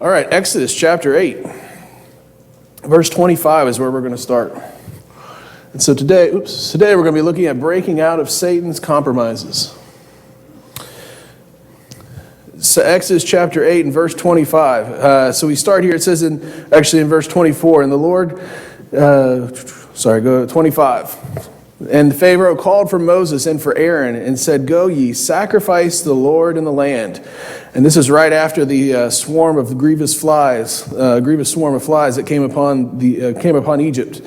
All right, Exodus chapter 8, verse 25 is where we're going to start. And so today we're going to be looking at breaking out of Satan's compromises. So Exodus chapter 8 and verse 25. So we start here. It says in verse 24, and the Lord, go to 25. And Pharaoh called for Moses and for Aaron and said, "Go ye, sacrifice the Lord in the land." And this is right after the swarm of grievous swarm of flies that came upon Egypt.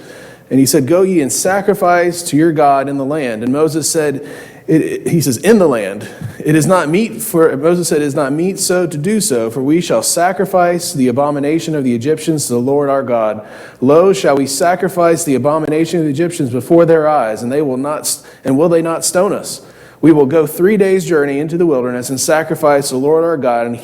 And he said, "Go ye and sacrifice to your God in the land." And Moses said, he says, "In the land, it is not meet for," Moses said, "it is not meet so to do so, for we shall sacrifice the abomination of the Egyptians to the Lord our God. Lo, shall we sacrifice the abomination of the Egyptians before their eyes, and will they not stone us? We will go 3 days' journey into the wilderness and sacrifice the Lord our God, and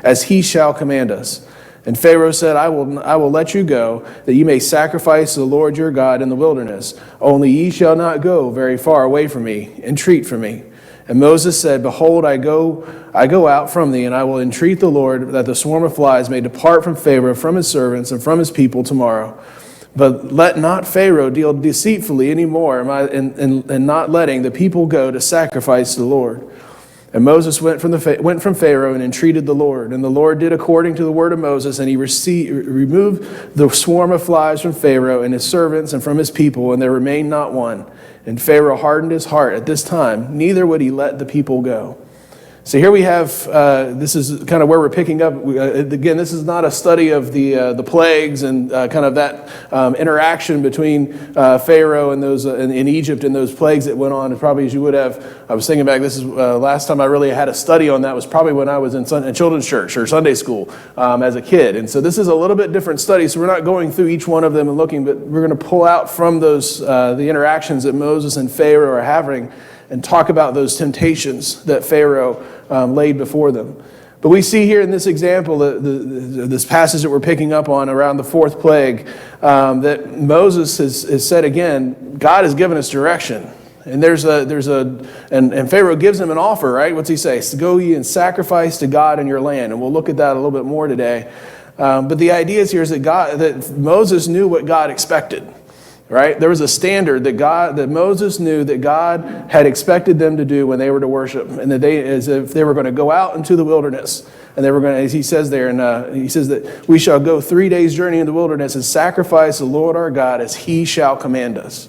as he shall command us." And Pharaoh said, I will let you go, that you may sacrifice the Lord your God in the wilderness. Only ye shall not go very far away from me. Entreat for me. And Moses said, "Behold, I go out from thee, and I will entreat the Lord that the swarm of flies may depart from Pharaoh, from his servants, and from his people tomorrow. But let not Pharaoh deal deceitfully any more in not letting the people go to sacrifice to the Lord." And Moses went from Pharaoh and entreated the Lord. And the Lord did according to the word of Moses, and he removed the swarm of flies from Pharaoh and his servants and from his people, and there remained not one. And Pharaoh hardened his heart at this time, neither would he let the people go. So here we have, this is kind of where we're picking up. Again, this is not a study of the plagues and kind of that interaction between Pharaoh and those in Egypt and those plagues that went on. Probably as you would have, I was thinking back, this is last time I really had a study on that was probably when I was in children's church or Sunday school as a kid. And so this is a little bit different study. So we're not going through each one of them and looking, but we're going to pull out from those the interactions that Moses and Pharaoh are having and talk about those temptations that Pharaoh laid before them. But we see here in this example, this passage that we're picking up on around the fourth plague, that Moses has said again, God has given us direction. And and Pharaoh gives him an offer, right? What's he say? "Go ye and sacrifice to God in your land." And we'll look at that a little bit more today. But the idea is here is that Moses knew what God expected. Right? There was a standard that Moses knew that God had expected them to do when they were to worship, and that as if they were going to go out into the wilderness, and they were going to, as he says there, and he says that we shall go 3 days' journey in the wilderness and sacrifice the Lord our God as he shall command us.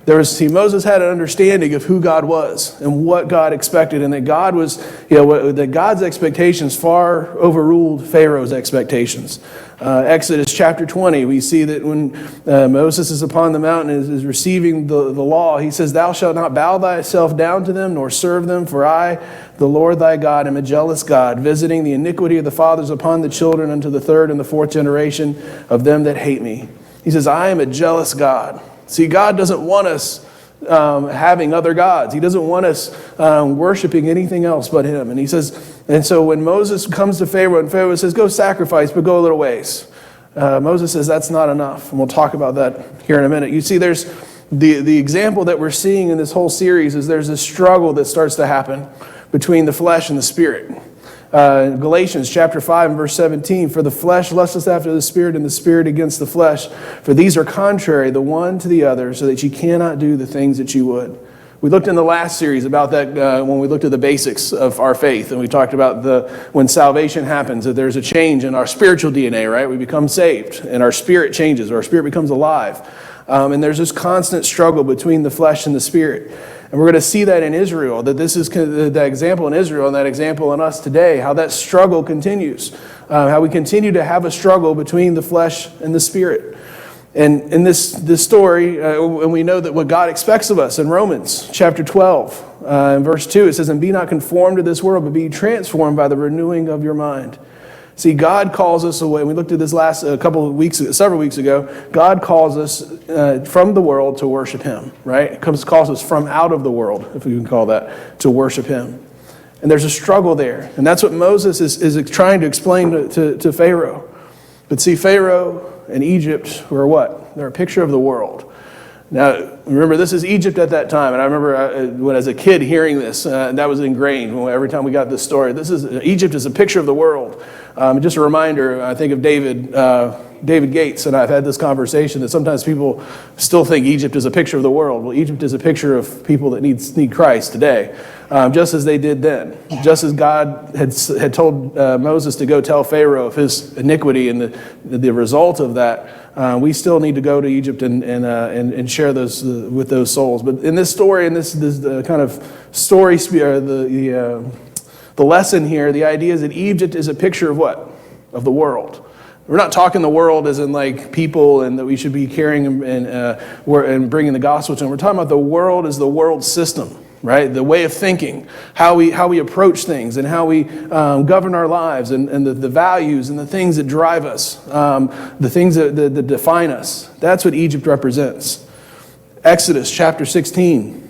Moses had an understanding of who God was and what God expected, and that God was, that God's expectations far overruled Pharaoh's expectations. Exodus chapter 20, we see that when Moses is upon the mountain and is receiving the law, he says, "Thou shalt not bow thyself down to them, nor serve them, for I, the Lord thy God, am a jealous God, visiting the iniquity of the fathers upon the children unto the third and the fourth generation of them that hate me." He says, "I am a jealous God." See, God doesn't want us having other gods. He doesn't want us worshiping anything else but him. And he says, and so when Moses comes to Pharaoh and Pharaoh says, "Go sacrifice, but go a little ways," Moses says, "That's not enough." And we'll talk about that here in a minute. You see, there's the example that we're seeing in this whole series is there's a struggle that starts to happen between the flesh and the spirit. Galatians chapter 5 and verse 17, "For the flesh lusteth after the spirit, and the spirit against the flesh. For these are contrary the one to the other, so that ye cannot do the things that ye would." We looked in the last series about that when we looked at the basics of our faith, and we talked about when salvation happens, that there's a change in our spiritual DNA, right? We become saved, and our spirit changes, or our spirit becomes alive. And there's this constant struggle between the flesh and the spirit. And we're going to see that in Israel, that this is the example in Israel and that example in us today, how that struggle continues, how we continue to have a struggle between the flesh and the spirit. And in this story, and we know that what God expects of us in Romans chapter 12, in verse 2, it says, "And be not conformed to this world, but be transformed by the renewing of your mind." See, God calls us away. We looked at this several weeks ago. God calls us from the world to worship him, right? It calls us from out of the world, if we can call that, to worship him. And there's a struggle there. And that's what Moses is trying to explain to Pharaoh. But see, Pharaoh and Egypt were what? They're a picture of the world. Now, remember, this is Egypt at that time, and I remember when as a kid hearing this, that was ingrained every time we got this story. Egypt is a picture of the world. Just a reminder, I think of David Gates, and I've had this conversation that sometimes people still think Egypt is a picture of the world. Well, Egypt is a picture of people that need Christ today, just as they did then. Just as God had told Moses to go tell Pharaoh of his iniquity and the result of that, we still need to go to Egypt and share those with those souls. But in this story, in this kind of story, the lesson here, the idea is that Egypt is a picture of what? Of the world. We're not talking the world as in like people and that we should be carrying and bringing the gospel to them. We're talking about the world as the world system, right? The way of thinking, how we approach things and how we govern our lives and the values and the things that drive us, the things that define us. That's what Egypt represents. Exodus chapter 16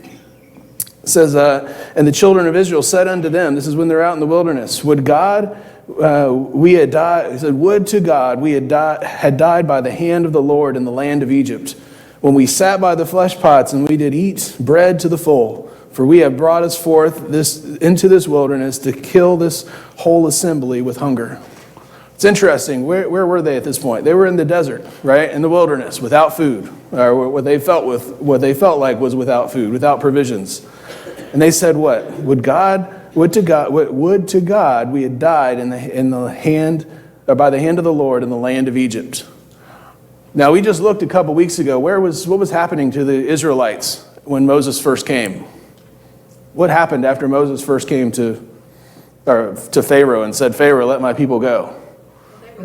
says, and the children of Israel said unto them, this is when they're out in the wilderness, would God... we had died. He said, would to God we had died by the hand of the Lord in the land of Egypt, when we sat by the flesh pots and we did eat bread to the full. For we have brought us forth into this wilderness to kill this whole assembly with hunger. It's interesting. Where were they at this point? They were in the desert, right? In the wilderness, without food, or what they felt like was without food, without provisions. And they said, what? Would to God we had died by the hand of the Lord in the land of Egypt. Now we just looked a couple weeks ago. What was happening to the Israelites when Moses first came? What happened after Moses first came to Pharaoh and said, Pharaoh, let my people go? The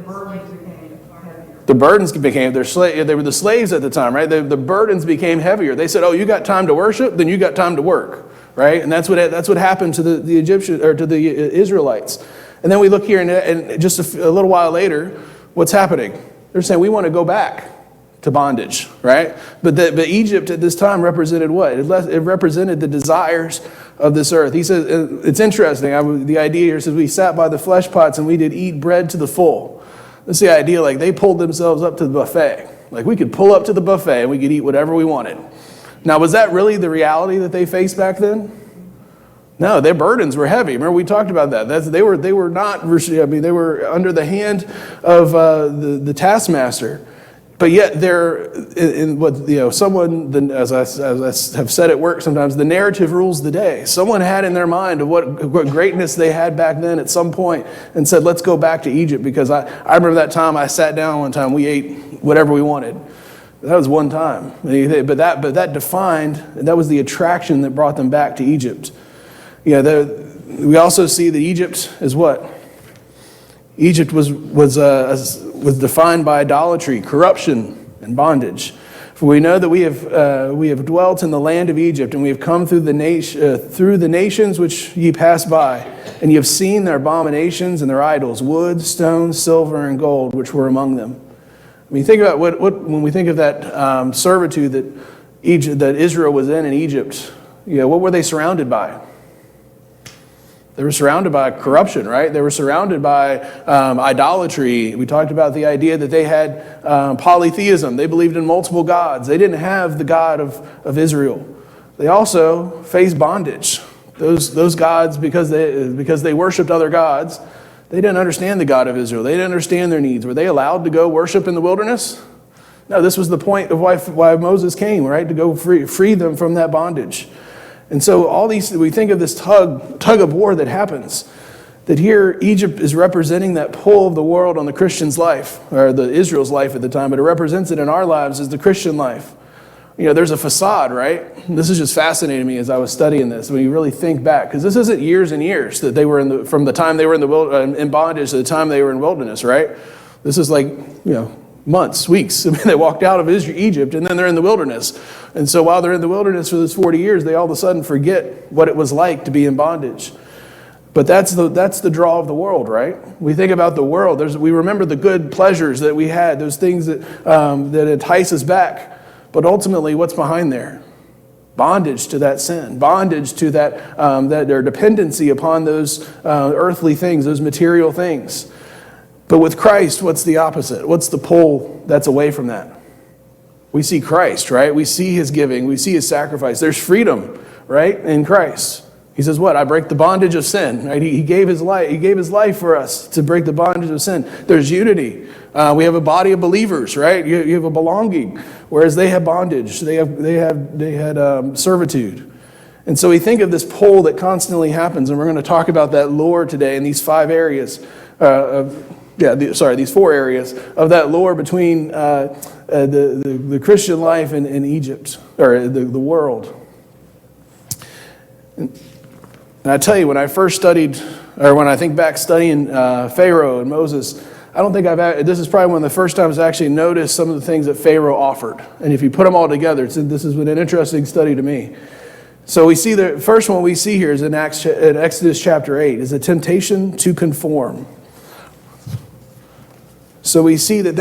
burdens became they were the slaves at the time, right? The burdens became heavier. They said, oh, you got time to worship? Then you got time to work. Right, and that's what happened to the Egyptians or to the Israelites. And then we look here, and just a little while later, what's happening? They're saying we want to go back to bondage, right? But Egypt at this time represented what? It represented the desires of this earth. He says it's interesting. The idea here says we sat by the flesh pots and we did eat bread to the full. That's the idea. Like they pulled themselves up to the buffet. Like we could pull up to the buffet and we could eat whatever we wanted. Now, was that really the reality that they faced back then? No, their burdens were heavy. Remember, we talked about that. They were not. I mean, they were under the hand of the taskmaster. But yet, someone, as I have said at work sometimes, the narrative rules the day. Someone had in their mind of what greatness they had back then at some point, and said, "Let's go back to Egypt." Because I remember that time I sat down one time. We ate whatever we wanted. That was one time, but that defined, that was the attraction that brought them back to Egypt. We also see that Egypt is what? Egypt was defined by idolatry, corruption, and bondage. For we know that we have dwelt in the land of Egypt, and we have come through the nations which ye passed by, and ye have seen their abominations and their idols, wood, stone, silver, and gold, which were among them. I mean, think about when we think of that servitude that Israel was in Egypt. What were they surrounded by? They were surrounded by corruption, right? They were surrounded by idolatry. We talked about the idea that they had polytheism. They believed in multiple gods. They didn't have the God of Israel. They also faced bondage. Those gods, because they worshipped other gods, they didn't understand the God of Israel. They didn't understand their needs. Were they allowed to go worship in the wilderness? No, this was the point of why Moses came, right? To go free them from that bondage. And so we think of this tug of war that happens. That here Egypt is representing that pull of the world on the Christian's life, or the Israel's life at the time, but it represents it in our lives as the Christian life. There's a facade, right? This is just fascinating me as I was studying this. When you really think back, because this isn't years and years that they were from the time they were in bondage to the time they were in wilderness, right? This is like months, weeks. I mean, they walked out of Egypt and then they're in the wilderness. And so while they're in the wilderness for this 40 years, they all of a sudden forget what it was like to be in bondage. But that's the draw of the world, right? We think about the world. We remember the good pleasures that we had, those things that entice us back. But ultimately, what's behind there? Bondage to that sin, bondage to that their dependency upon those earthly things, those material things. But with Christ, what's the opposite? What's the pull that's away from that? We see Christ, right? We see his giving. We see his sacrifice. There's freedom, right, in Christ. He says, what? I break the bondage of sin, right? He gave his life. He gave his life for us to break the bondage of sin. There's unity. We have a body of believers, right? You have a belonging, whereas they have bondage. They had servitude. And so we think of this pull that constantly happens, and we're going to talk about that lure today in these 5 areas. These 4 areas of that lure between the Christian life in Egypt, or the world. And I tell you, when I first studied, or when I think back studying Pharaoh and Moses, I don't think this is probably one of the first times I actually noticed some of the things that Pharaoh offered. And if you put them all together, this has been an interesting study to me. So we see the first one we see here is in Exodus chapter 8, is a temptation to conform. So we see that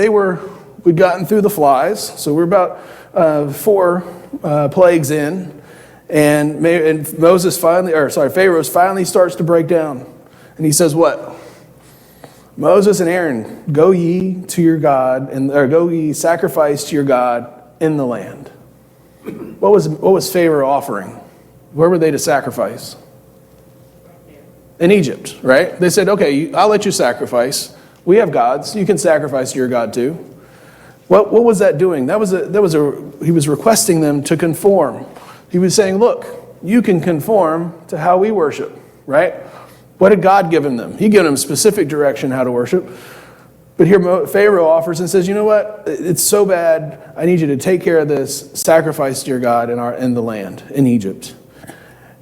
we'd gotten through the flies. So we're about 4 plagues in, and Pharaoh finally starts to break down, and he says, "What? Moses and Aaron, go ye to your God, or go ye sacrifice to your God in the land." What was Pharaoh offering? Where were they to sacrifice? In Egypt, right? They said, "Okay, I'll let you sacrifice. We have gods. You can sacrifice to your God too." What was that doing? He was requesting them to conform. He was saying, "Look, you can conform to how we worship," right? What did God give them? He gave them specific direction how to worship. But here Pharaoh offers and says, "You know what? It's so bad. I need you to take care of this. Sacrifice to your God in the land, in Egypt."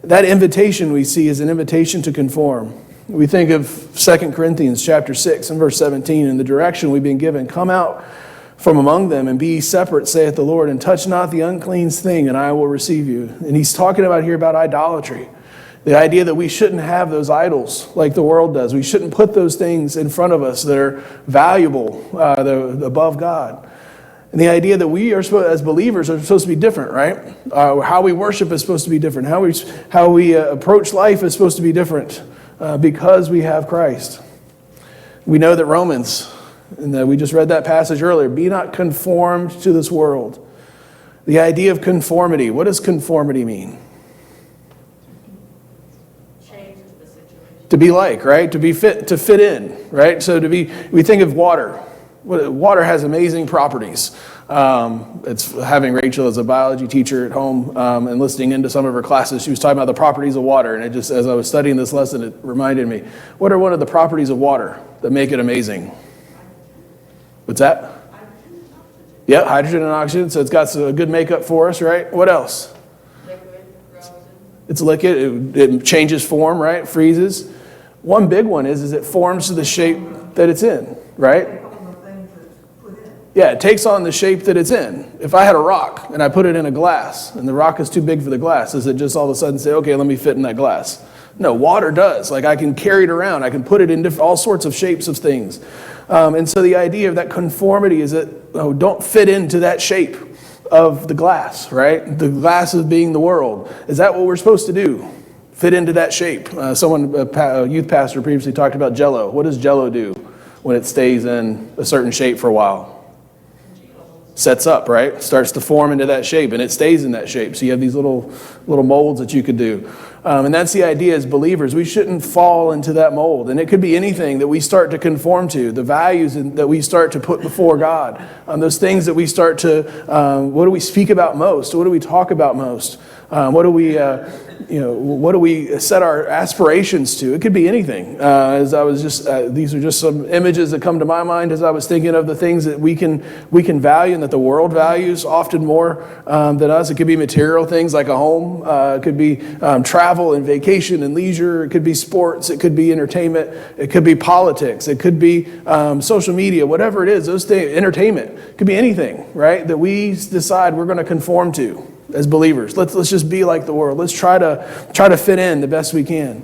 That invitation we see is an invitation to conform. We think of 2 Corinthians chapter 6 and verse 17, and the direction we've been given: "Come out from among them and be ye separate, saith the Lord, and touch not the unclean thing, and I will receive you." And he's talking about here about idolatry. The idea that we shouldn't have those idols like the world does. We shouldn't put those things in front of us that are valuable, above God. And the idea that we are as believers are supposed to be different, right? How we worship is supposed to be different. How we approach life is supposed to be different because we have Christ. We know that Romans, and we just read that passage earlier, "Be not conformed to this world." The idea of conformity. What does conformity mean? To be like, right? To fit in, right? So we think of water. Water has amazing properties. It's having Rachel as a biology teacher at home and listening into some of her classes. She was talking about the properties of water, and as I was studying this lesson, it reminded me, what are one of the properties of water that make it amazing? What's that? Yeah, hydrogen and oxygen. So it's got a good makeup for us, right? What else? It's liquid. It changes form, right? Freezes. One big one is it forms to the shape that it's in, right? Yeah, it takes on the shape that it's in. If I had a rock and I put it in a glass and the rock is too big for the glass, does it just all of a sudden say, "Okay, let me fit in that glass"? No, water does. Like, I can carry it around. I can put it in all sorts of shapes of things. And so the idea of that conformity is that don't fit into that shape of the glass, right? The glass is being the world. Is that what we're supposed to do? Fit into that shape? A youth pastor previously talked about Jell-O. What does Jell-O do when it stays in a certain shape for a while? Sets up, right? Starts to form into that shape, and it stays in that shape. So you have these little molds that you could do. And that's the idea as believers. We shouldn't fall into that mold. And it could be anything that we start to conform to, the values that we start to put before God, those things that we start to, what do we speak about most? What do we talk about most? What do we set our aspirations to? It could be anything. As I was these are just some images that come to my mind as I was thinking of the things that we can value and that the world values often more than us. It could be material things like a home. It could be travel and vacation and leisure. It could be sports. It could be entertainment. It could be politics. It could be social media. Whatever it is, those things, entertainment. It could be anything, right? That we decide we're going to conform to. As believers, let's just be like the world. Let's try to fit in the best we can.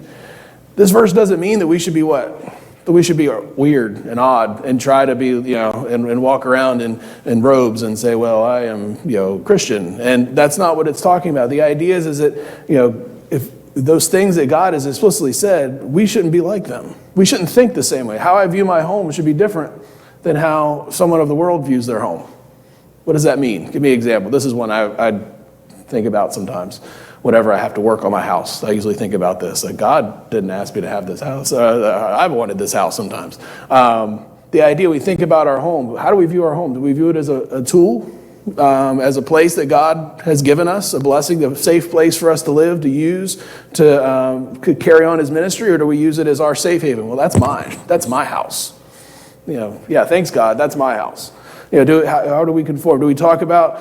This verse doesn't mean that we should be what? That we should be weird and odd and try to be, and walk around in robes and say, "Well, I am, Christian." And that's not what it's talking about. The idea is that, if those things that God has explicitly said, we shouldn't be like them. We shouldn't think the same way. How I view my home should be different than how someone of the world views their home. What does that mean? Give me an example. This is one I think about sometimes. Whenever I have to work on my house, I usually think about this. Like, God didn't ask me to have this house. I've wanted this house sometimes. The idea we think about our home. How do we view our home? Do we view it as a tool? As a place that God has given us, a blessing, a safe place for us to live, to use, to carry on his ministry, or do we use it as our safe haven? Well, that's mine. That's my house. Yeah, thanks God, that's my house. How do we conform? Do we talk about,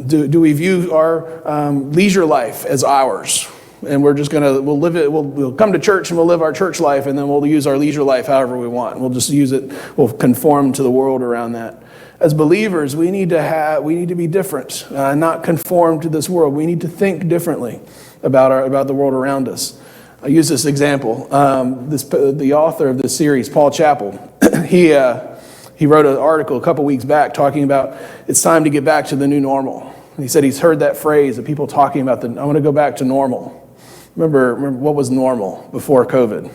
do we view our leisure life as ours? And we're just we'll live it, we'll come to church and we'll live our church life, and then we'll use our leisure life however we want. We'll just use it, we'll conform to the world around that. As believers, we need to be different, not conform to this world. We need to think differently about the world around us. I use this example. The author of this series, Paul Chappell, he wrote an article a couple weeks back talking about it's time to get back to the new normal. And he said he's heard that phrase of people talking about I want to go back to normal. Remember what was normal before COVID?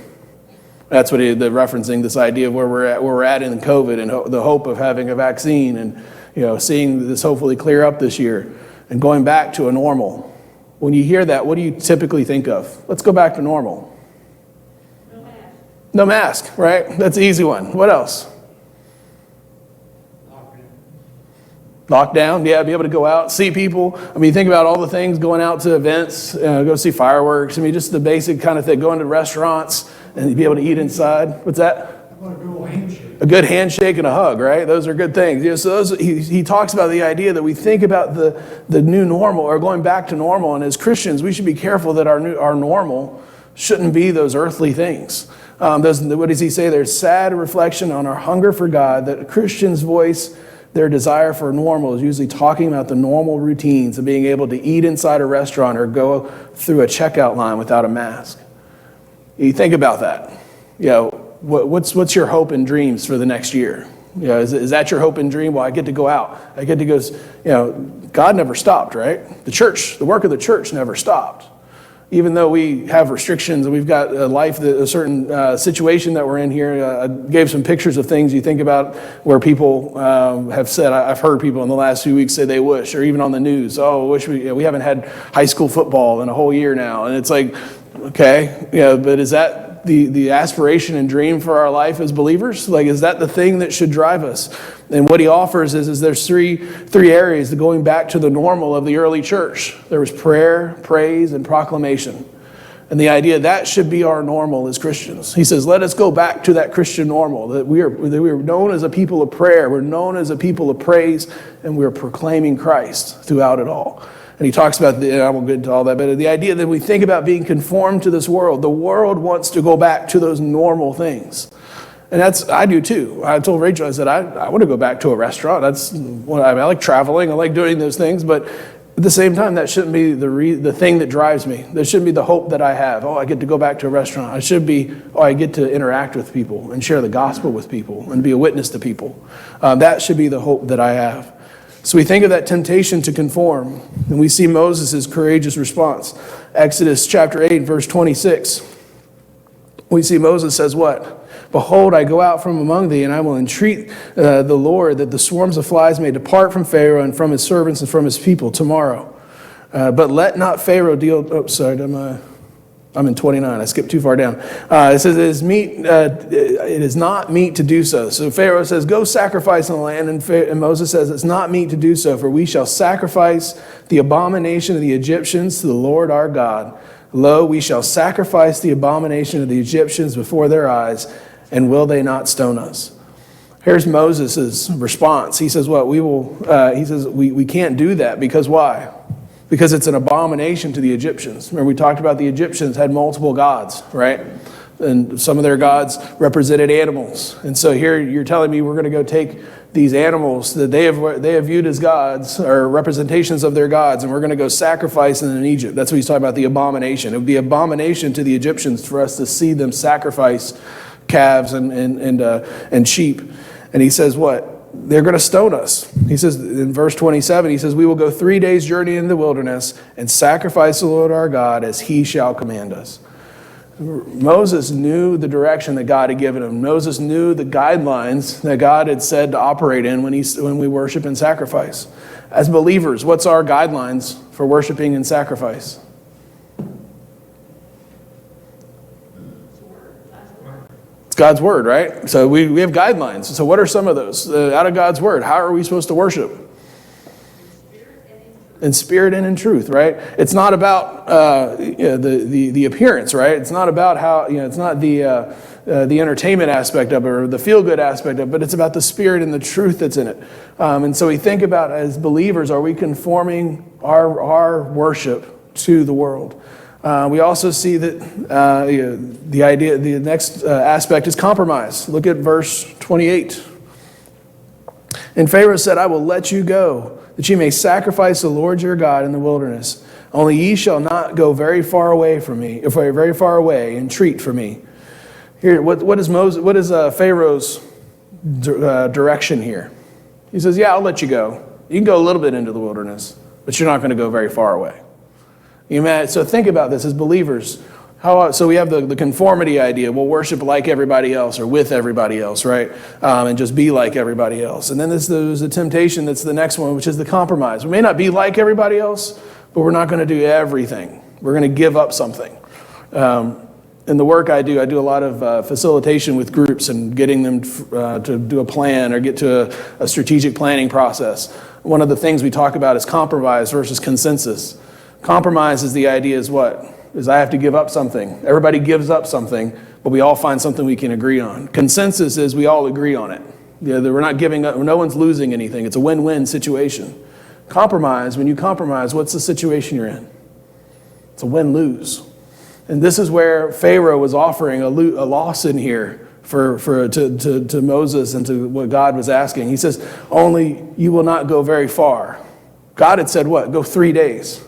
That's what they're referencing, this idea of where we're at in COVID, and the hope of having a vaccine, and seeing this hopefully clear up this year and going back to a normal. When you hear that, what do you typically think of? Let's go back to normal. No mask. No mask, right? That's an easy one. What else? Lockdown, yeah, be able to go out, see people. I mean, think about all the things, going out to events, go see fireworks. I mean, just the basic kind of thing, going to restaurants and be able to eat inside. What's that? I want a good handshake. A good handshake and a hug, right? Those are good things. So he talks about the idea that we think about the new normal, or going back to normal. And as Christians, we should be careful that our normal shouldn't be those earthly things. What does he say? There's sad reflection on our hunger for God, that Christians voice their desire for normal is usually talking about the normal routines of being able to eat inside a restaurant or go through a checkout line without a mask. You think about that. What's your hope and dreams for the next year? Is that your hope and dream? Well, I get to go out. I get to go. God never stopped, right? The work of the church never stopped. Even though we have restrictions and we've got a certain situation that we're in here, I gave some pictures of things you think about where people have said, I've heard people in the last few weeks say they wish, or even on the news, wish we haven't had high school football in a whole year now. And it's like, okay, but is that the aspiration and dream for our life as believers? Like, is that the thing that should drive us? And what he offers is there's three areas going back to the normal of the early church. There was prayer, praise, and proclamation. And the idea that should be our normal as Christians. He says, let us go back to that Christian normal, that we are known as a people of prayer, we're known as a people of praise, and we're proclaiming Christ throughout it all. And he talks about, I won't get into all that, but the idea that we think about being conformed to this world. The world wants to go back to those normal things. And I do too. I told Rachel, I said, I want to go back to a restaurant. I like traveling. I like doing those things. But at the same time, that shouldn't be the thing that drives me. That shouldn't be the hope that I have. I get to go back to a restaurant. I should be, I get to interact with people and share the gospel with people and be a witness to people. That should be the hope that I have. So we think of that temptation to conform, and we see Moses' courageous response. Exodus chapter 8, verse 26. We see Moses says what? Behold, I go out from among thee, and I will entreat the Lord that the swarms of flies may depart from Pharaoh and from his servants and from his people tomorrow. But let not Pharaoh deal... Oh, sorry, I'm in 29. I skipped too far down. It says it is not meet to do so. So Pharaoh says, go sacrifice in the land. And Moses says, it's not meet to do so, for we shall sacrifice the abomination of the Egyptians to the Lord our God. Lo, we shall sacrifice the abomination of the Egyptians before their eyes, and will they not stone us? Here's Moses' response. He says, what? He says, we can't do that, because why? Because it's an abomination to the Egyptians. Remember, we talked about the Egyptians had multiple gods, right? And some of their gods represented animals. And so here you're telling me we're going to go take these animals that they have viewed as gods, or representations of their gods, and we're going to go sacrifice them in Egypt. That's what he's talking about, the abomination. It would be abomination to the Egyptians for us to see them sacrifice calves and sheep. And he says what? They're going to stone us. He says in verse 27, he says, we will go 3 days journey in the wilderness and sacrifice the Lord our God as he shall command us. Moses knew the direction that God had given him. Moses knew the guidelines that God had said to operate in when we worship and sacrifice. As believers, what's our guidelines for worshiping and sacrifice? It's God's word, right? So we have guidelines. So what are some of those? Out of God's word, how are we supposed to worship? In spirit and in truth, right? It's not about the appearance, right? It's not about how, it's not the entertainment aspect of it or the feel-good aspect of it, but it's about the spirit and the truth that's in it. And so we think about, as believers, are we conforming our worship to the world? We also see that the next aspect is compromise. Look at verse 28. And Pharaoh said, I will let you go, that ye may sacrifice the Lord your God in the wilderness. Only ye shall not go very far away from me, or very far away, entreat for me. Here, what is Pharaoh's direction here? He says, yeah, I'll let you go. You can go a little bit into the wilderness, but you're not going to go very far away. So think about this as believers. So we have the conformity idea. We'll worship like everybody else or with everybody else, right? And just be like everybody else. And then there's the temptation that's the next one, which is the compromise. We may not be like everybody else, but we're not going to do everything. We're going to give up something. In the work I do a lot of facilitation with groups and getting them to do a plan or get to a strategic planning process. One of the things we talk about is compromise versus consensus. Compromise is the idea is what? Is I have to give up something. Everybody gives up something, but we all find something we can agree on. Consensus is we all agree on it. We're not giving up. No one's losing anything. It's a win-win situation. Compromise, when you compromise, what's the situation you're in? It's a win-lose. And this is where Pharaoh was offering a loss in here to Moses and to what God was asking. He says, only you will not go very far. God had said what? Go 3 days.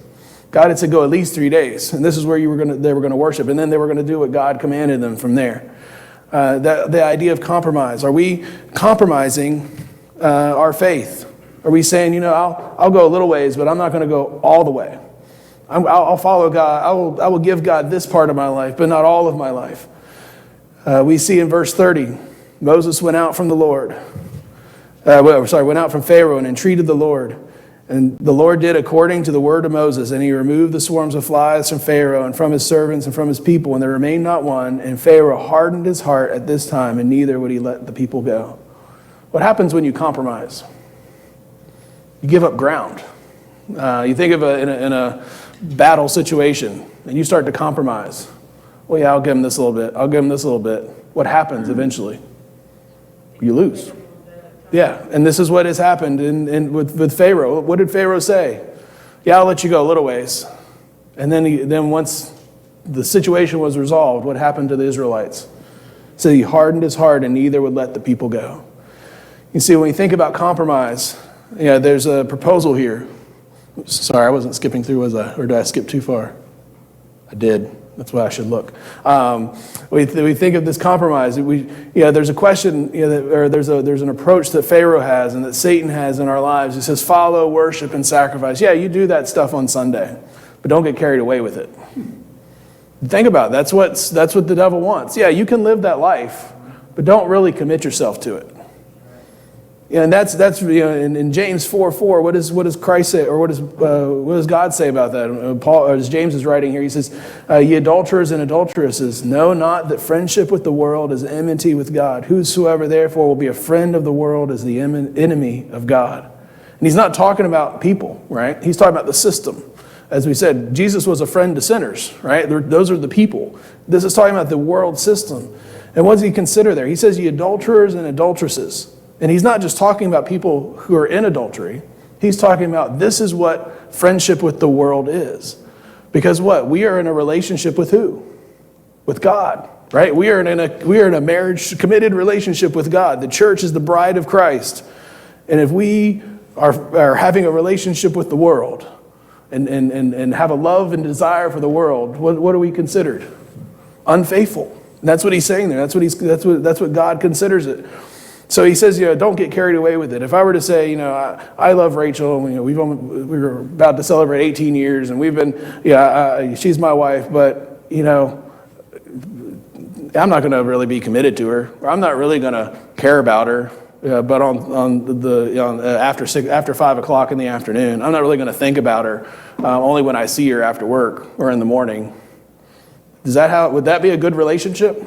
God had said go at least 3 days, and this is where they were going to worship, and then they were going to do what God commanded them from there. The idea of compromise. Are we compromising our faith? Are we saying, I'll go a little ways, but I'm not going to go all the way. I'll follow God. I will give God this part of my life, but not all of my life. We see in verse 30, Moses went out from the Lord. Went out from Pharaoh and entreated the Lord. And the Lord did according to the word of Moses, and he removed the swarms of flies from Pharaoh and from his servants and from his people, and there remained not one. And Pharaoh hardened his heart at this time, and neither would he let the people go. What happens when you compromise? You give up ground. You think of in a battle situation, and you start to compromise. Well, yeah, I'll give him this a little bit. I'll give him this a little bit. What happens eventually? You lose. Yeah, and this is what has happened with Pharaoh. What did Pharaoh say? Yeah, I'll let you go a little ways. And then once the situation was resolved, what happened to the Israelites? So he hardened his heart and neither would let the people go. You see, when you think about compromise, there's a proposal here. Sorry, I wasn't skipping through, was I? Or did I skip too far? I did. That's why I should look. We think of this compromise. There's a question, there's an approach that Pharaoh has and that Satan has in our lives. He says, follow, worship, and sacrifice. Yeah, you do that stuff on Sunday, but don't get carried away with it. Think about it. That's what the devil wants. Yeah, you can live that life, but don't really commit yourself to it. And that's in James 4:4, what does Christ say, or what does God say about that? Paul, as James is writing here, he says, "Ye adulterers and adulteresses, know not that friendship with the world is enmity with God. Whosoever therefore will be a friend of the world is the enemy of God." And he's not talking about people, right? He's talking about the system. As we said, Jesus was a friend to sinners, right? Those are the people. This is talking about the world system. And what does he consider there? He says, "Ye adulterers and adulteresses." And he's not just talking about people who are in adultery. He's talking about this is what friendship with the world is. Because what? We are in a relationship with who? With God, right? We are in a marriage committed relationship with God. The church is the bride of Christ. And if we are having a relationship with the world and have a love and desire for the world, what are we considered? Unfaithful. And that's what he's saying there. That's what God considers it. So he says, don't get carried away with it. If I were to say, I love Rachel, we were about to celebrate 18 years, and we've been, she's my wife, but I'm not going to really be committed to her, or I'm not really going to care about her. But after 5 o'clock in the afternoon, I'm not really going to think about her. Only when I see her after work or in the morning. Would that be a good relationship?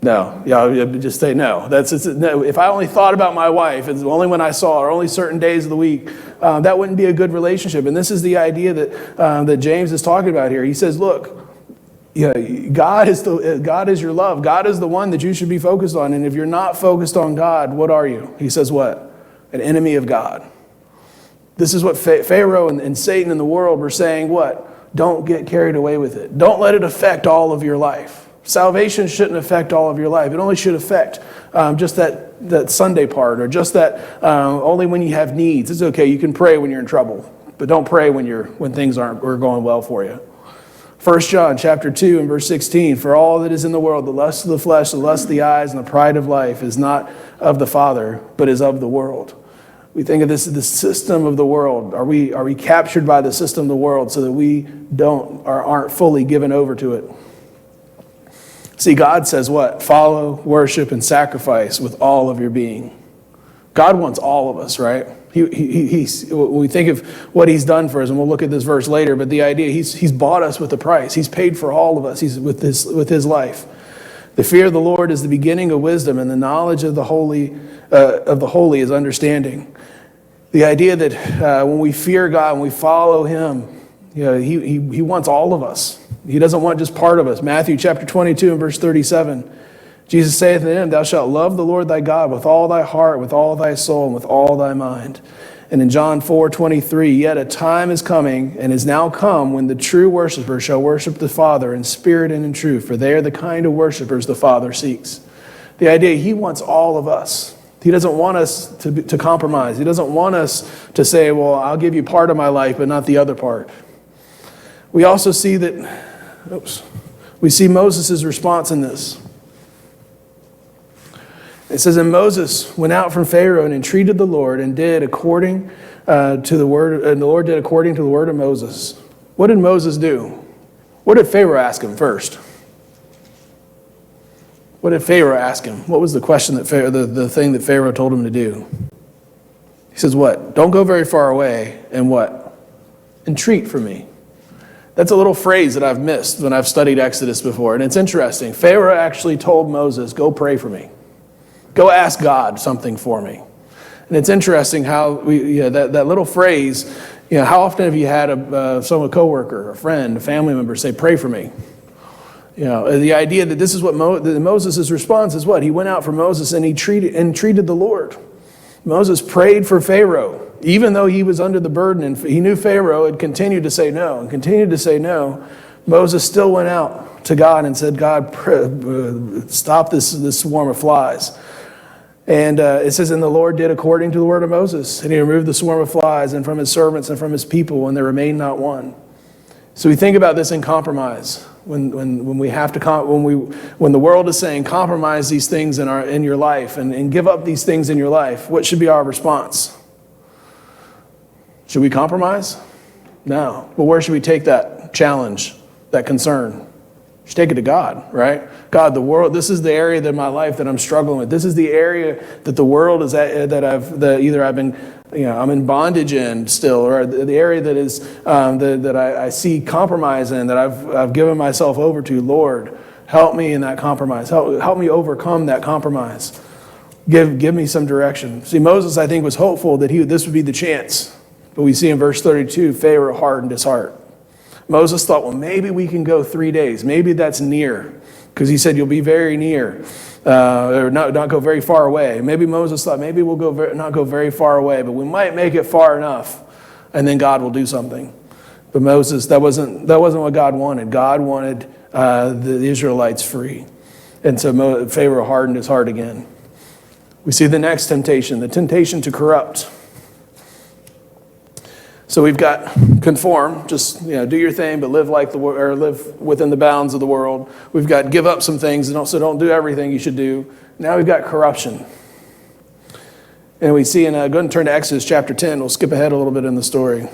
No. Yeah, just say no. No. If I only thought about my wife, it's only when I saw her, only certain days of the week, that wouldn't be a good relationship. And this is the idea that James is talking about here. He says, look, God is your love. God is the one that you should be focused on. And if you're not focused on God, what are you? He says what? An enemy of God. This is what Pharaoh and Satan and the world were saying, what? Don't get carried away with it. Don't let it affect all of your life. Salvation shouldn't affect all of your life. It only should affect just that Sunday part, or just that only when you have needs. It's okay. You can pray when you're in trouble, but don't pray when things are going well for you. 1 John chapter 2 and verse 16, for all that is in the world, the lust of the flesh, the lust of the eyes, and the pride of life is not of the Father, but is of the world. We think of this as the system of the world. Are we captured by the system of the world so that we aren't fully given over to it? See, God says what? Follow, worship, and sacrifice with all of your being. God wants all of us, right? We think of what he's done for us, and we'll look at this verse later, but the idea, he's bought us with a price. He's paid for all of us. He's with his life. The fear of the Lord is the beginning of wisdom, and the knowledge of the holy is understanding. The idea that when we fear God, when we follow him, he wants all of us. He doesn't want just part of us. Matthew chapter 22 and verse 37. Jesus saith unto him, thou shalt love the Lord thy God with all thy heart, with all thy soul, and with all thy mind. And in John 4:23, yet a time is coming, and is now come, when the true worshipper shall worship the Father in spirit and in truth, for they are the kind of worshipers the Father seeks. The idea, he wants all of us. He doesn't want us to compromise. He doesn't want us to say, well, I'll give you part of my life, but not the other part. We also see we see Moses' response in this. It says, and Moses went out from Pharaoh and entreated the Lord, and did according to the word, and the Lord did according to the word of Moses. What did Moses do? What did Pharaoh ask him first? What did Pharaoh ask him? What was the question that the thing that Pharaoh told him to do? He says, what? Don't go very far away, and what? Entreat for me. That's a little phrase that I've missed when I've studied Exodus before, and it's interesting. Pharaoh actually told Moses, go pray for me. Go ask God something for me. And it's interesting how that little phrase, how often have you had a coworker, a friend, a family member say, pray for me? The idea that this is what Moses' response is what? He went out for Moses and he entreated the Lord. Moses prayed for Pharaoh, even though he was under the burden, and he knew Pharaoh had continued to say no and continued to say no. Moses still went out to God and said, God, stop this swarm of flies. And it says, and the Lord did according to the word of Moses, and he removed the swarm of flies and from his servants and from his people, and there remained not one. So we think about this in compromise. When we have to when the world is saying compromise these things in your life and give up these things in your life, what should be our response? Should we compromise? No. But where should we take that challenge, that concern? We should take it to God, right? God, the world, this is the area of my life that I'm struggling with. This is the area that the world is at, I'm in bondage in still, or the area that is that I see compromise in, that I've given myself over to. Lord, help me in that compromise. Help me overcome that compromise. Give me some direction. See, Moses, I think, was hopeful that this would be the chance. But we see in verse 32, Pharaoh hardened his heart. Moses thought, well, maybe we can go 3 days. Maybe that's near. Because he said, you'll be very near. Or not go very far away. Maybe Moses thought, maybe we'll not go very far away, but we might make it far enough, and then God will do something. But Moses, that wasn't what God wanted. God wanted the Israelites free. And so Pharaoh hardened his heart again. We see the next temptation, the temptation to corrupt. So we've got conform, just do your thing, but live within the bounds of the world. We've got give up some things, and also don't do everything you should do. Now we've got corruption. And we see go ahead and turn to Exodus chapter 10. We'll skip ahead a little bit in the story.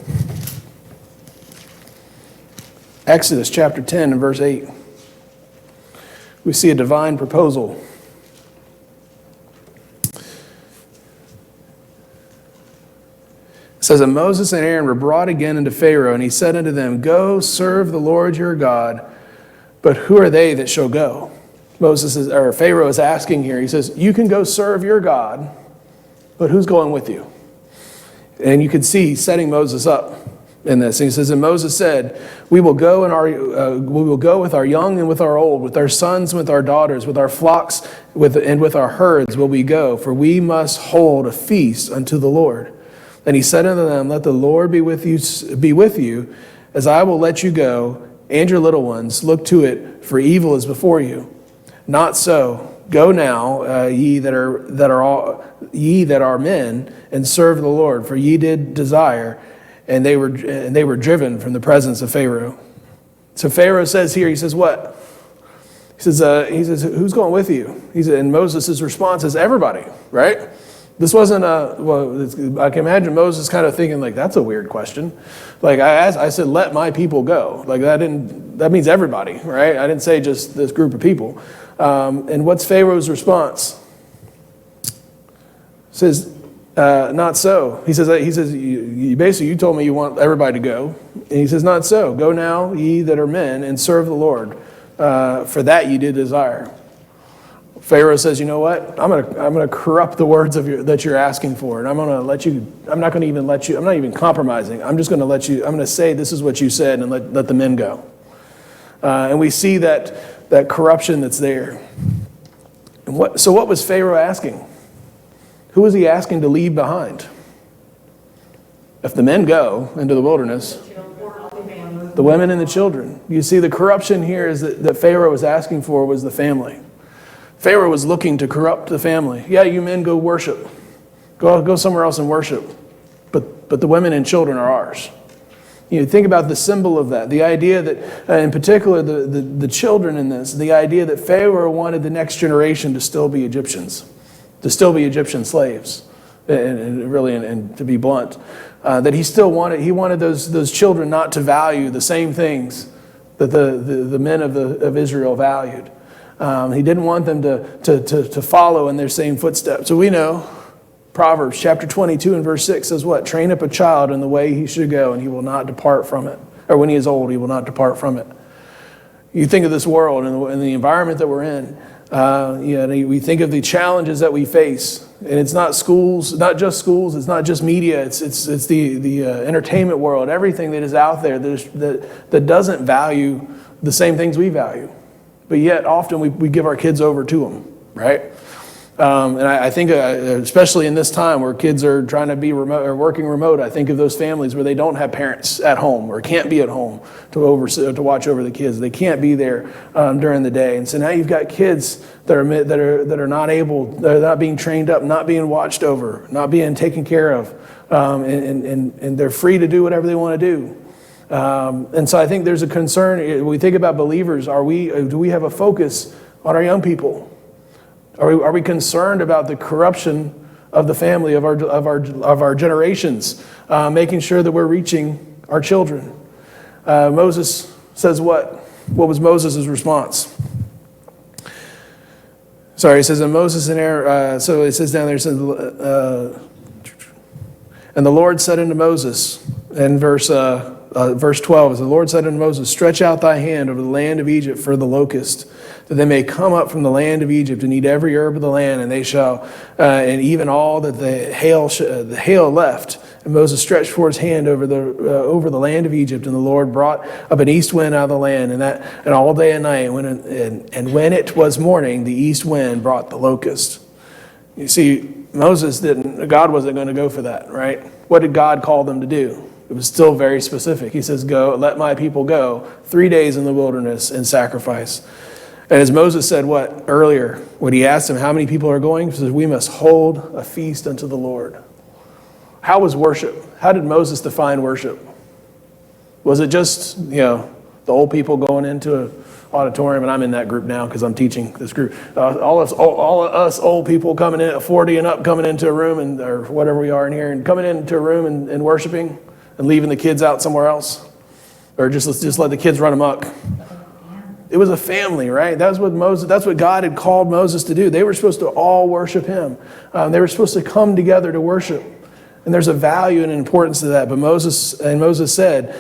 Exodus chapter 10 and verse 8. we see a divine proposal. It says, and Moses and Aaron were brought again into Pharaoh, and he said unto them, go serve the Lord your God, but who are they that shall go? Pharaoh is asking here, he says, you can go serve your God, but who's going with you? And you can see he's setting Moses up in this. And he says, and Moses said, we will go with our young and with our old, with our sons and with our daughters, with our flocks and with our herds will we go, for we must hold a feast unto the Lord. And he said unto them, let the Lord be with you, as I will let you go, and your little ones. Look to it, for evil is before you. Not so. Go now, ye that are men, and serve the Lord, for ye did desire, and they were driven from the presence of Pharaoh. So Pharaoh says here, he says what? He says, who's going with you? And Moses' response is everybody, right? This wasn't I can imagine Moses kind of thinking like, that's a weird question. Like I said, let my people go. Like that means everybody, right? I didn't say just this group of people. And what's Pharaoh's response? He says, not so. He says, you told me you want everybody to go. And he says, not so. Go now, ye that are men, and serve the Lord. For that ye did desire. Pharaoh says, you know what? I'm gonna corrupt the words that you're asking for, and I'm not even compromising. I'm just gonna let you. I'm gonna say this is what you said, and let the men go. And we see that corruption that's there. And so what was Pharaoh asking? Who was he asking to leave behind? If the men go into the wilderness, the women and the children. You see, the corruption here is that Pharaoh was asking for was the family. Pharaoh was looking to corrupt the family. Yeah, you men go worship. Go somewhere else and worship. But the women and children are ours. You think about the symbol of that. The idea that, in particular, the children in this, the idea that Pharaoh wanted the next generation to still be Egyptians, to still be Egyptian slaves, and to be blunt, that he wanted those children not to value the same things that the men of Israel valued. He didn't want them to follow in their same footsteps. So we know Proverbs chapter 22 and verse 6 says what? Train up a child in the way he should go, and he will not depart from it. Or when he is old, he will not depart from it. You think of this world and the environment that we're in. We think of the challenges that we face, and it's not schools, not just schools. It's not just media. It's the entertainment world. Everything that is out there that doesn't value the same things we value. But yet, often we give our kids over to them, right? And I think, especially in this time where kids are trying to be remote or working remote, I think of those families where they don't have parents at home or can't be at home to watch over the kids. They can't be there during the day, and so now you've got kids that are not able, they're not being trained up, not being watched over, not being taken care of, and they're free to do whatever they want to do. And so I think there's a concern. When we think about believers, do we have a focus on our young people? Are we concerned about the corruption of the family, of our generations, making sure that we're reaching our children? Moses says what? What was Moses' response? Sorry, it says, and Moses and Aaron, so it says down there, it says, and the Lord said unto Moses, in verse 12, as the Lord said unto Moses, stretch out thy hand over the land of Egypt for the locust, that they may come up from the land of Egypt and eat every herb of the land, and they shall, and even all that the hail left. And Moses stretched forth his hand over the land of Egypt, and the Lord brought up an east wind out of the land, and all day and night, and when it was morning, the east wind brought the locust. You see, God wasn't going to go for that, right? What did God call them to do? It was still very specific. He says, go, let my people go 3 days in the wilderness and sacrifice. And as Moses said earlier, when he asked him how many people are going, he says, we must hold a feast unto the Lord. How was worship? How did Moses define worship? Was it just, the old people going into an auditorium, and I'm in that group now because I'm teaching this group. All of us old people coming in at 40 and up, coming into a room, or whatever we are in here, and coming into a room and worshiping, and leaving the kids out somewhere else? Or let's just let the kids run amok? It was a family, right? That's what God had called Moses to do. They were supposed to all worship him. They were supposed to come together to worship. And there's a value and importance to that. But Moses said,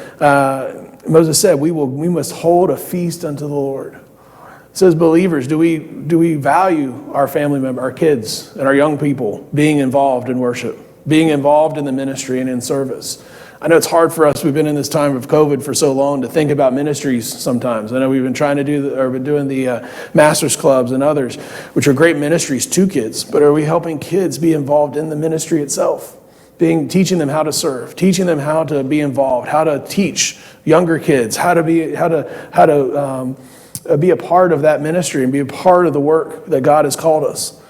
we must hold a feast unto the Lord. So as believers, do we value our family member, our kids, and our young people being involved in worship, being involved in the ministry and in service? I know it's hard for us. We've been in this time of COVID for so long to think about ministries sometimes. I know we've been trying to doing the Masters Clubs and others, which are great ministries to kids. But are we helping kids be involved in the ministry itself? Teaching them how to serve, teaching them how to be involved, how to teach younger kids, how to be a part of that ministry and be a part of the work that God has called us.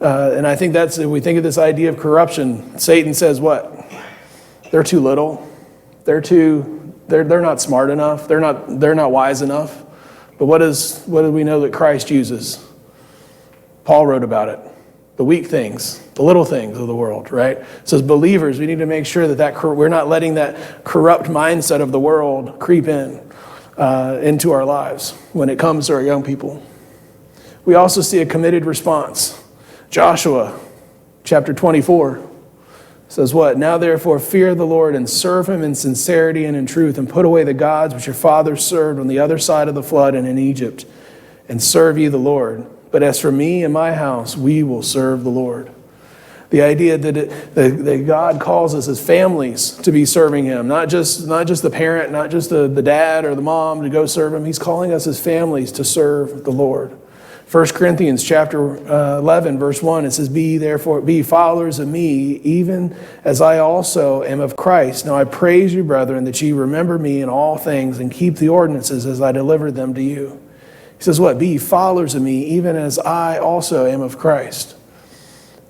And I think if we think of this idea of corruption, Satan says what? They're too little. They're not smart enough. They're not wise enough. But what do we know that Christ uses? Paul wrote about it. The weak things, the little things of the world, right? So as believers, we need to make sure that we're not letting that corrupt mindset of the world creep into our lives when it comes to our young people. We also see a committed response. Joshua chapter 24 says what? Now therefore fear the Lord and serve him in sincerity and in truth, and put away the gods which your fathers served on the other side of the flood and in Egypt, and serve ye the Lord. But as for me and my house, we will serve the Lord. The idea that God calls us as families to be serving him, not just the parent, not just the dad or the mom to go serve him. He's calling us as families to serve the Lord. 1 Corinthians chapter 11, verse 1, it says, Be followers of me, even as I also am of Christ. Now I praise you, brethren, that ye remember me in all things and keep the ordinances as I delivered them to you. He says what? Be followers of me, even as I also am of Christ.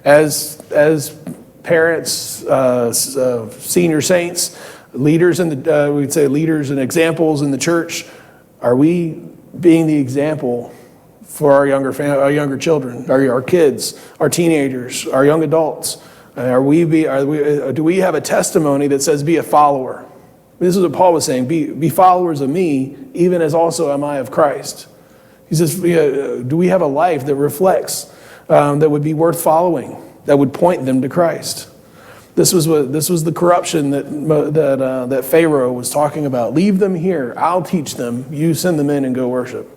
As parents, senior saints, leaders we'd say leaders and examples in the church, are we being the example for our younger children, our kids, our teenagers, our young adults? Do we have a testimony that says, be a follower? This is what Paul was saying, be followers of me, even as also am I of Christ. He says, do we have a life that reflects, that would be worth following, that would point them to Christ? This was the corruption that Pharaoh was talking about. Leave them here. I'll teach them. You send them in and go worship.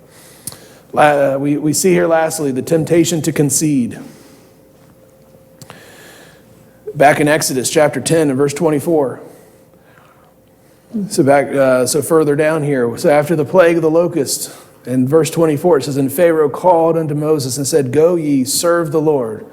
We see here lastly the temptation to concede. Back in Exodus chapter 10 and verse 24. So further down here. So after the plague of the locust, in verse 24, it says, And Pharaoh called unto Moses and said, Go ye, serve the Lord.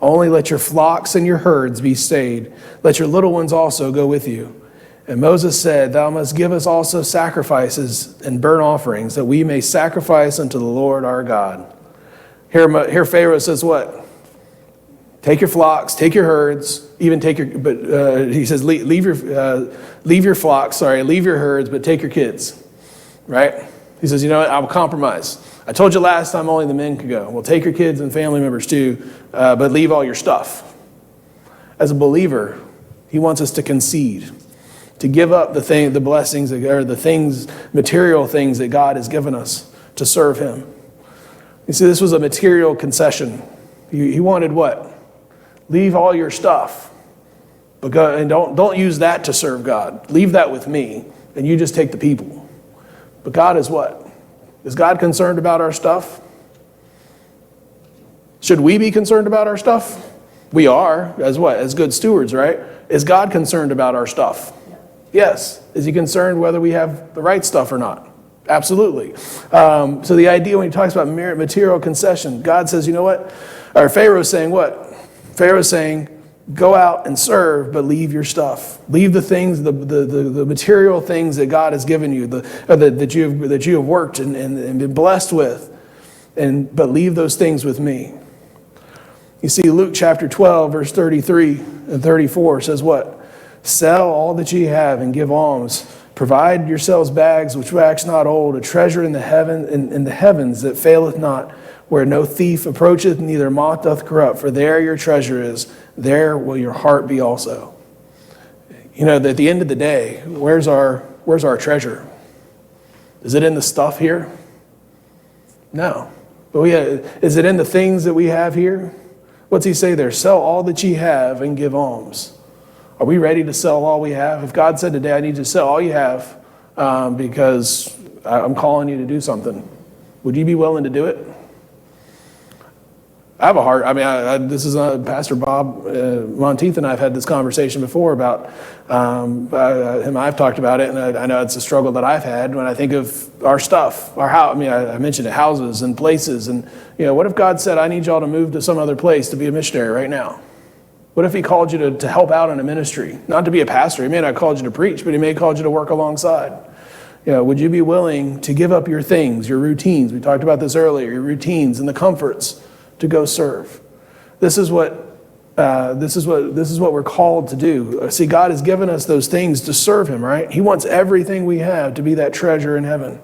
Only let your flocks and your herds be stayed. Let your little ones also go with you. And Moses said, Thou must give us also sacrifices and burnt offerings, that we may sacrifice unto the Lord our God. Here Pharaoh says what? Take your flocks, take your herds, even take your, but he says, leave your flocks, leave your herds, but take your kids, right? He says, you know what, I will compromise. I told you last time only the men could go. Well, take your kids and family members too, but leave all your stuff. As a believer, he wants us to concede, to give up the blessings, or the things, material things that God has given us to serve him. You see, this was a material concession. He wanted what? Leave all your stuff, but go, and don't use that to serve God. Leave that with me, and you just take the people. But God is what? Is God concerned about our stuff? Should we be concerned about our stuff? We are, as what? As good stewards, right? Is God concerned about our stuff? Yes. Is he concerned whether we have the right stuff or not? Absolutely. So the idea when he talks about material concession, God says, you know what? Or Pharaoh's saying what? Pharaoh's saying, go out and serve, but leave your stuff. Leave the things, the material things that God has given you, that you have worked and been blessed with, but leave those things with me. You see, Luke chapter 12, verse 33 and 34 says what? Sell all that ye have and give alms. Provide yourselves bags which wax not old, a treasure in the heavens that faileth not, where no thief approacheth, neither moth doth corrupt. For there your treasure is, there will your heart be also. You know, at the end of the day, where's our treasure? Is it in the stuff here? No. But is it in the things that we have here? What's he say there? Sell all that ye have and give alms. Are we ready to sell all we have? If God said today, I need you to sell all you have because I'm calling you to do something, would you be willing to do it? I have a heart. This is Pastor Bob Monteith and I have had this conversation before about him. I've talked about it, and I know it's a struggle that I've had when I think of our stuff, our house. I mentioned it, houses and places, and what if God said, "I need y'all to move to some other place to be a missionary right now"? What if He called you to help out in a ministry, not to be a pastor? He may not have called you to preach, but He may have called you to work alongside. Would you be willing to give up your things, your routines? We talked about this earlier. Your routines and the comforts to go serve. This is what we're called to do. See, God has given us those things to serve Him, right? He wants everything we have to be that treasure in heaven.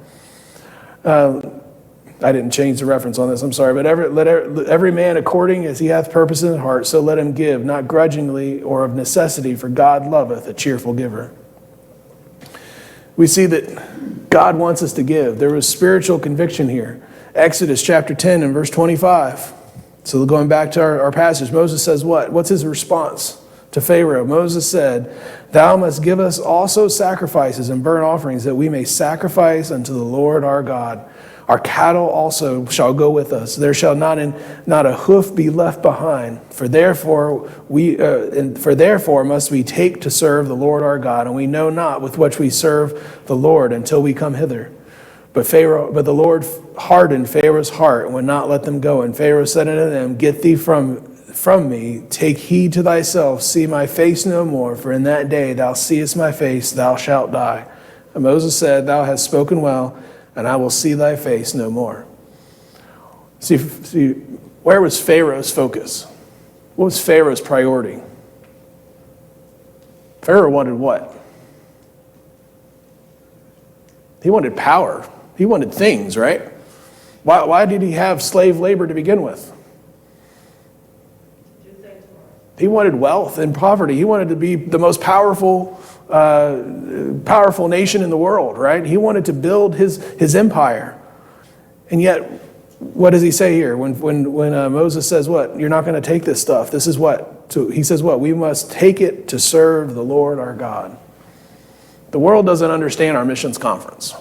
I didn't change the reference on this, I'm sorry, but let every man according as he hath purpose in his heart, so let him give, not grudgingly or of necessity, for God loveth a cheerful giver. We see that God wants us to give. There was spiritual conviction here. Exodus chapter 10 and verse 25. So going back to our passage, Moses says what? What's his response to Pharaoh? Moses said, "Thou must give us also sacrifices and burnt offerings, that we may sacrifice unto the Lord our God. Our cattle also shall go with us. There shall not a hoof be left behind. For therefore must we take to serve the Lord our God, and we know not with which we serve the Lord until we come hither." But the Lord hardened Pharaoh's heart and would not let them go. And Pharaoh said unto them, "Get thee from me, take heed to thyself, see my face no more, for in that day thou seest my face, thou shalt die." And Moses said, "Thou hast spoken well, and I will see thy face no more." See, where was Pharaoh's focus? What was Pharaoh's priority? Pharaoh wanted what? He wanted power. He wanted things, right? Why did he have slave labor to begin with? He wanted wealth and poverty. He wanted to be the most powerful nation in the world, right? He wanted to build his empire. And yet, what does he say here? When Moses says what? You're not going to take this stuff. This is what? He says what? We must take it to serve the Lord our God. The world doesn't understand our missions conference.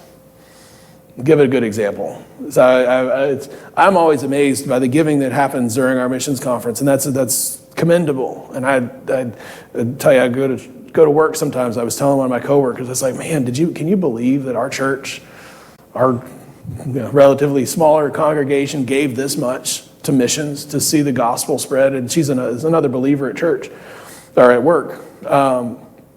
I'll give it a good example. I'm always amazed by the giving that happens during our missions conference, and that's commendable. And I tell you, I go to work sometimes. I was telling one of my coworkers, it's like, man, can you believe that our church, our relatively smaller congregation, gave this much to missions to see the gospel spread? And she's another believer at church or at work.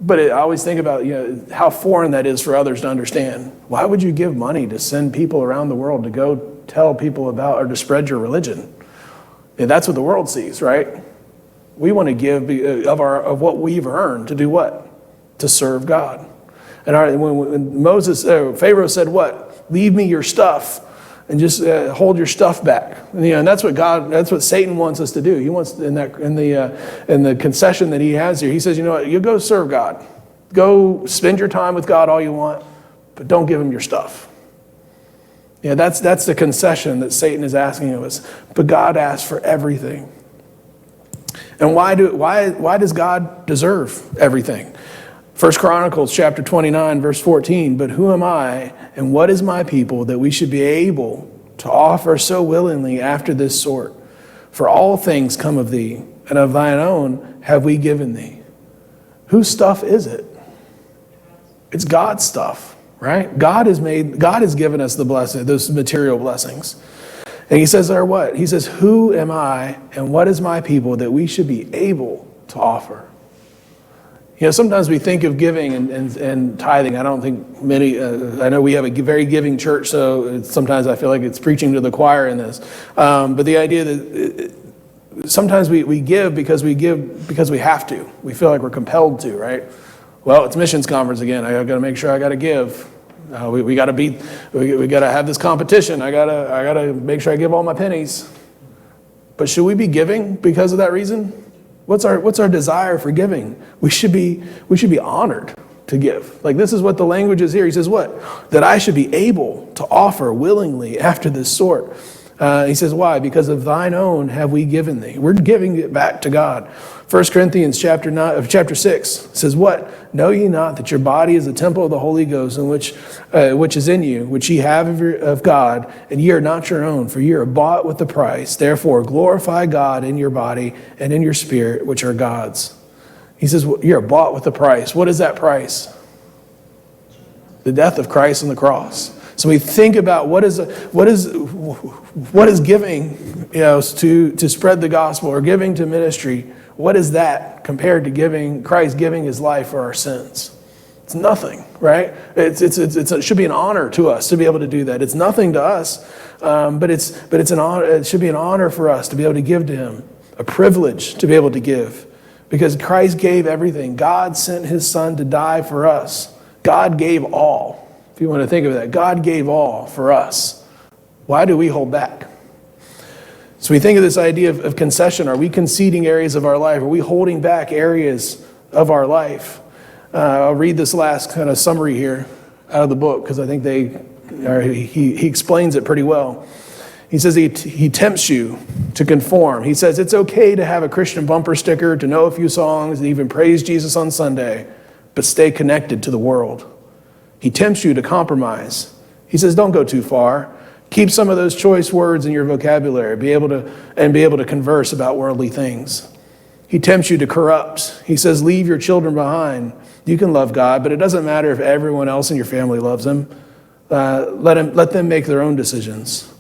But I always think about how foreign that is for others to understand. Why would you give money to send people around the world to go tell people about or to spread your religion? And that's what the world sees, right? We want to give of what we've earned to do what? To serve God. And when Pharaoh said what? Leave me your stuff and just hold your stuff back. And that's what Satan wants us to do. He wants in the concession that he has here. He says, you know what? You go serve God. Go spend your time with God all you want, but don't give him your stuff. That's the concession that Satan is asking of us. But God asks for everything. And why does God deserve everything? 1 Chronicles chapter 29, verse 14, "But who am I, and what is my people, that we should be able to offer so willingly after this sort? For all things come of thee, and of thine own have we given thee." Whose stuff is it? It's God's stuff, right? God has given us the blessing, those material blessings. And he says there what? He says, "Who am I, and what is my people, that we should be able to offer?" Sometimes we think of giving and tithing. I don't think many, I know we have a very giving church, so sometimes I feel like it's preaching to the choir in this. But the idea that sometimes we give because we have to. We feel like we're compelled to, right? Well, it's missions conference again. I got to make sure I got to give. We got to have this competition. I got to make sure I give all my pennies. But should we be giving because of that reason? What's our desire for giving? We should be honored. to give. Like, this is what the language is here. He says what? That I should be able to offer willingly after this sort. He says, why? Because of thine own have we given thee. We're giving it back to God. 1 Corinthians chapter 6 says what? Know ye not that your body is the temple of the Holy Ghost, in which is in you, which ye have of God, and ye are not your own, for ye are bought with a price. Therefore glorify God in your body and in your spirit, which are God's. He says, you're bought with a price. What is that price? The death of Christ on the cross. So we think about what is giving, to spread the gospel, or giving to ministry. What is that compared to Christ giving his life for our sins? It's nothing, right? It should be an honor to us to be able to do that. It's nothing to us, but it's an honor. It should be an honor for us to be able to give to him, a privilege to be able to give, because Christ gave everything. God sent his son to die for us. God gave all. If you want to think of that, God gave all for us. Why do we hold back? So we think of this idea of concession. Are we conceding areas of our life? Are we holding back areas of our life? I'll read this last kind of summary here out of the book, because I think he explains it pretty well. He says he tempts you to conform. He says it's okay to have a Christian bumper sticker, to know a few songs, and even praise Jesus on Sunday, but stay connected to the world. He tempts you to compromise. He says, don't go too far. Keep some of those choice words in your vocabulary, be able to converse about worldly things. He tempts you to corrupt. He says, leave your children behind. You can love God, but it doesn't matter if everyone else in your family loves him. Let them make their own decisions.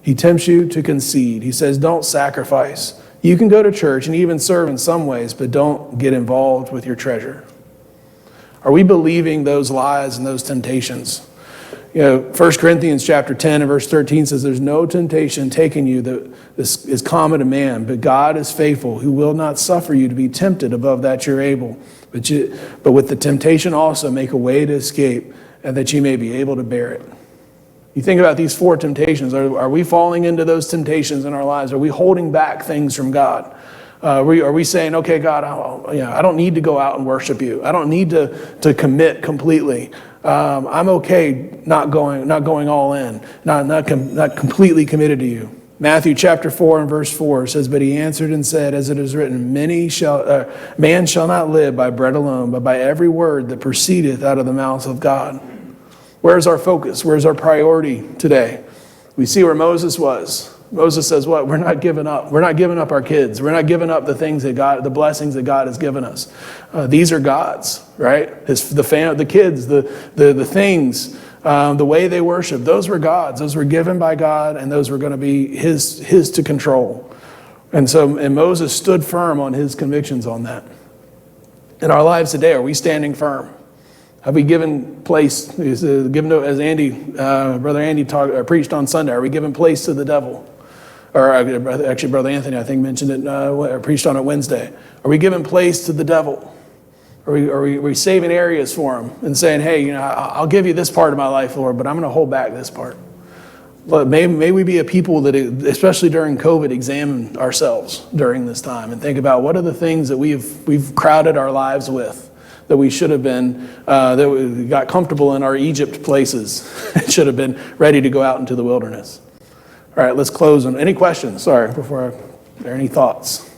He tempts you to concede. He says, don't sacrifice. You can go to church and even serve in some ways, but don't get involved with your treasure. Are we believing those lies and those temptations? 1 Corinthians chapter 10 and verse 13 says, there's no temptation taken you that is common to man, but God is faithful, who will not suffer you to be tempted above that you're able. But with the temptation also make a way to escape, and that you may be able to bear it. You think about these 4 temptations. Are we falling into those temptations in our lives? Are we holding back things from God? Are we saying, okay, God, I don't need to go out and worship you. I don't need to commit completely. I'm okay not going all in, not completely committed to you. Matthew chapter 4 and verse 4 says, but he answered and said, as it is written, man shall not live by bread alone, but by every word that proceedeth out of the mouth of God. Where's our focus? Where's our priority today? We see where Moses was. Moses says what? We're not giving up. We're not giving up our kids. We're not giving up the things that God, the blessings that God has given us. These are God's, right? The kids, the things, the way they worship. Those were God's. Those were given by God, and those were going to be His to control. And Moses stood firm on his convictions on that. In our lives today, are we standing firm? Have we given place? As Brother Andy preached on Sunday? Are we giving place to the devil? Or actually, Brother Anthony, I think, mentioned it, preached on it Wednesday. Are we giving place to the devil? Are we saving areas for him and saying, hey, I'll give you this part of my life, Lord, but I'm going to hold back this part? May we be a people that, especially during COVID, examine ourselves during this time and think about what are the things that we've crowded our lives with, that we should have been, that we got comfortable in our Egypt places, should have been ready to go out into the wilderness. All right, let's close. Any questions? Sorry, are there any thoughts?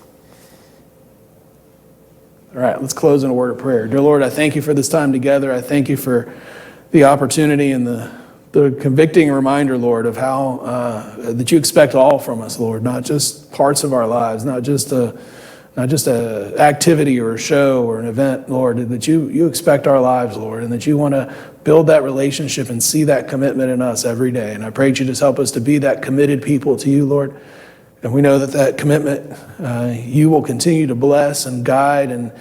All right, let's close in a word of prayer. Dear Lord, I thank you for this time together. I thank you for the opportunity and the convicting reminder, Lord, of how that you expect all from us, Lord, not just parts of our lives, not just a activity or a show or an event, Lord, that you expect our lives, Lord, and that you want to build that relationship and see that commitment in us every day. And I pray that you just help us to be that committed people to you, Lord. And we know that commitment, you will continue to bless and guide, and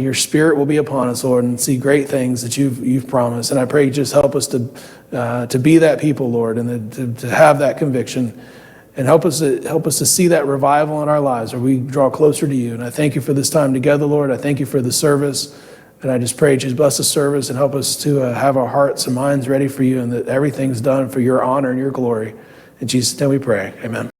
your Spirit will be upon us, Lord, and see great things that you've promised. And I pray you just help us to be that people, Lord, and to have that conviction. And help us to see that revival in our lives where we draw closer to you. And I thank you for this time together, Lord. I thank you for the service. And I just pray that you bless the service and help us to have our hearts and minds ready for you, and that everything's done for your honor and your glory. In Jesus' name we pray. Amen.